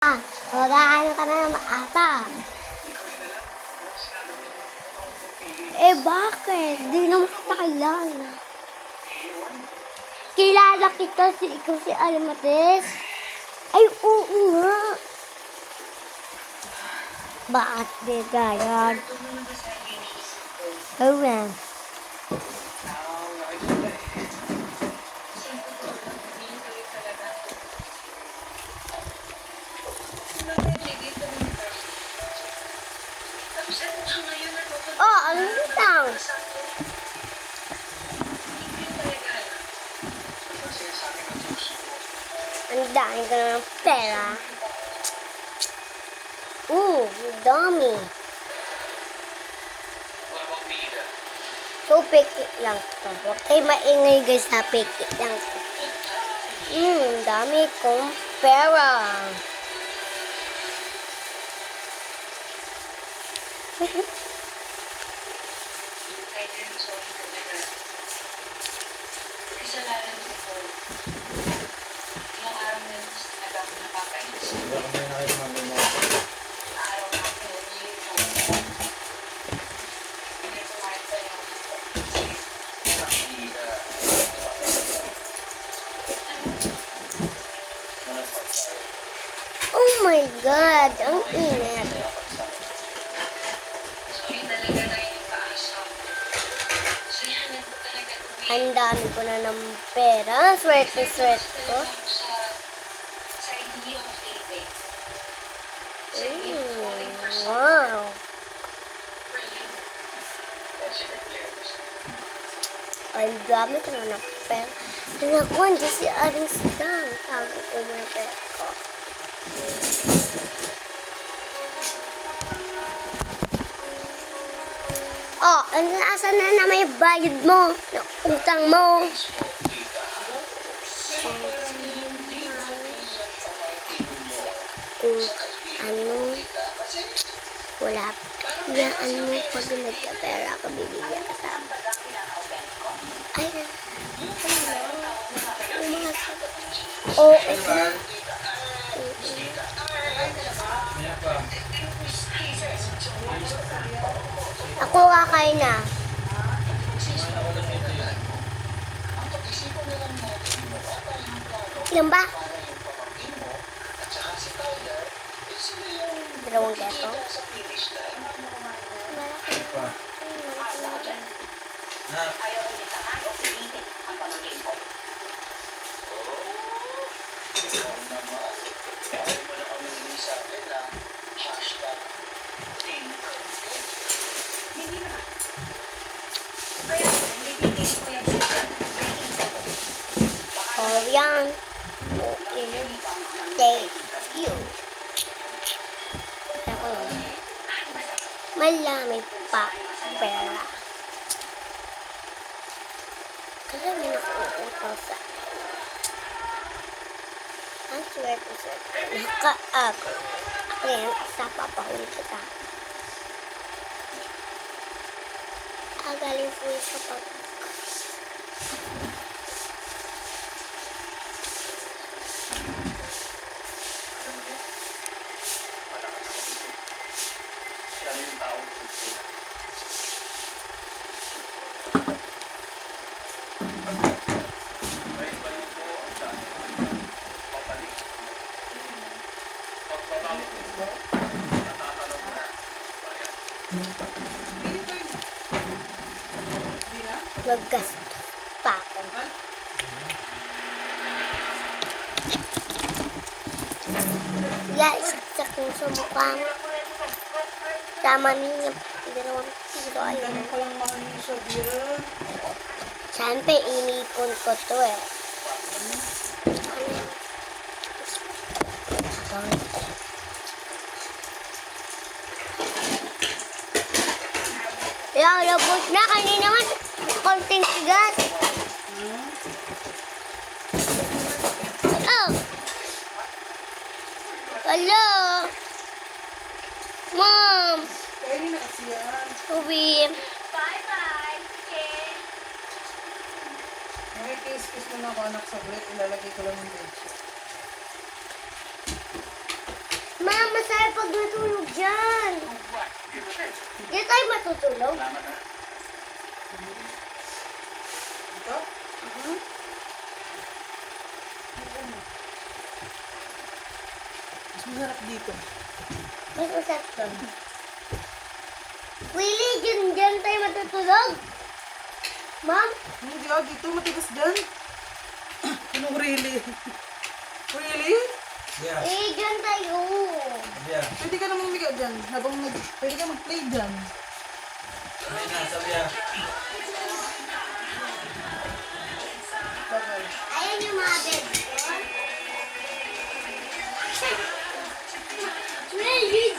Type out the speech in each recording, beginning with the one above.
Mag-aano ka na naman ata. Eh bakit? Di naman kita kilala. Kilala kita ikaw si Almates. Ay, oo nga. Bakit di ganyan? Oh, man. Oh, ano lang? Ang dami ko ng pera. Dami. So, peke lang to. Huwag kayo maingay guys na peke lang to. Dami kong pera. Kasalanan ko po. Ilang araw na yun, nagamo napapainis. Araw na po, hindi po. Hindi po kahit sa iyo. Oh my God! Ang init. So, yun talaga na yung paasok. So, yan po talaga. Ang dami ko na ng pera. Swerte ko. Sa idea of living. Wow. Ang dami ko na ng pera. Nakuha dyan si Aring Sidang. Tago ko mga pera ko. Oh, asan na naman yung bayad mo? Yung utang mo? Wala. Yan mo pag nagkapera ka, bibigyan ka sa ay, oh, ako kakain na. Ilan ba? Dalawang keto? Ayaw ko nitahan o pilitin ang pamangkin ko. Hindi naman. Kaya, nilibigay ko yung Oh, yan. Thank you. Ako, malami pa pera. Kasi may nakuutang sa ang swerte. Nakaago. Ako yan, isa papahuli kita. Agaling po yung kapag maggastos pa ako. Guys, saksak mo sa mukha mo. Tama niya. Dalawang kilo. Ayun. Siyempre, inipon ko to eh. Yan, labot na. Kanina naman, konting sigas. Oh! Hello! Mom! Pwede na kasi yan. Uwi. Bye-bye, kid. May kiss-kiss mo na ako anak sa bread. Ilalagay ko lang yung bread. Diyan tayo matutulog. Salamat ha. Ito? Mas masarap dito. Mas masarap doon. Willie, dyan tayo matutulog. Ma'am? Hindi ah, dito matigas dyan. Anong really? Really? Yeah. Dyan tayo. Yeah. Pwede ka namang umiga dyan. Pwede ka mag-play dyan. Sabi na, sabi na. Bagay. Ayan yung mga bed ko. Willie!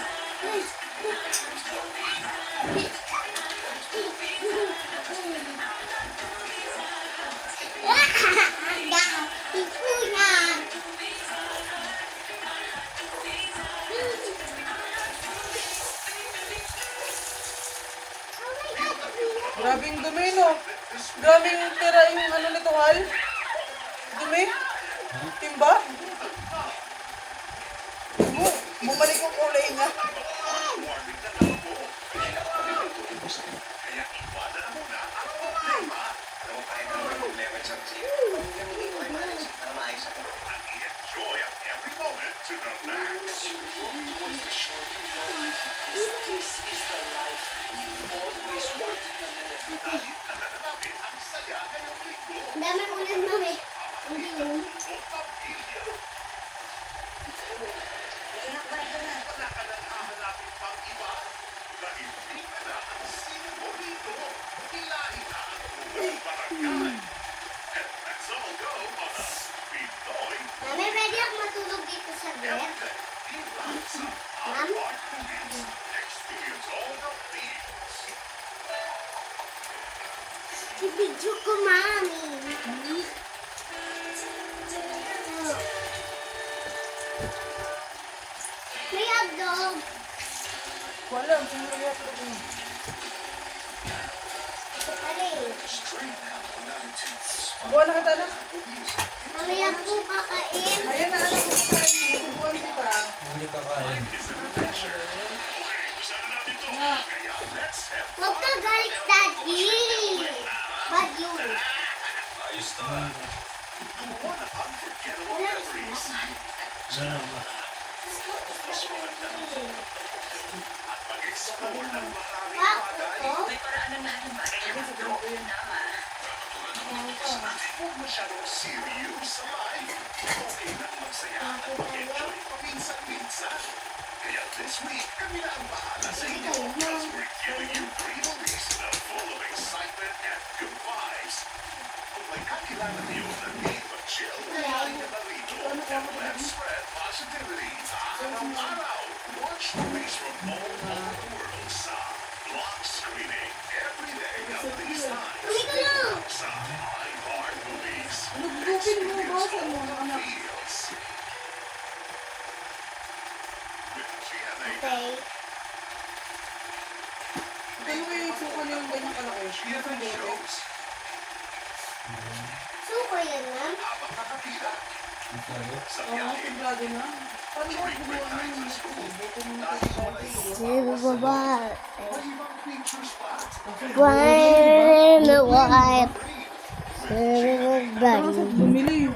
Grabing dumi, no? Grabing tira yung ano nito, Hal? Dumi? Timba? Bumalik yung kulay niya. Ang dami ulan, mami. Hindi yun. Mami, pwede ako matulog dito sa bed? Ma'am? Ibidyo ko, mami. Oh. May hotdog. Wala, kung may hotdog ko. Ito pa rin. Buwan na kita na. Mamaya po kakain. Ayan na, anak ko kain. Buwan kita. Hindi ka kain. Huwag ka galit, Daddy. Bad yun. Ano ba? Ito? May paraan ng lahat ng bagay na magagawa. Tama. Uwi ko lang. Lugbukin mo, bawasan mo, anak. Okay. Ano kayo yung suka niyo yung ganyang kalaki? Hindi ka bote. Suko yan, ma'am. Oo, templado na. Paano ba gumawa na yung bote mo na kayo? Sige, baba. Why, my wife? Bumili.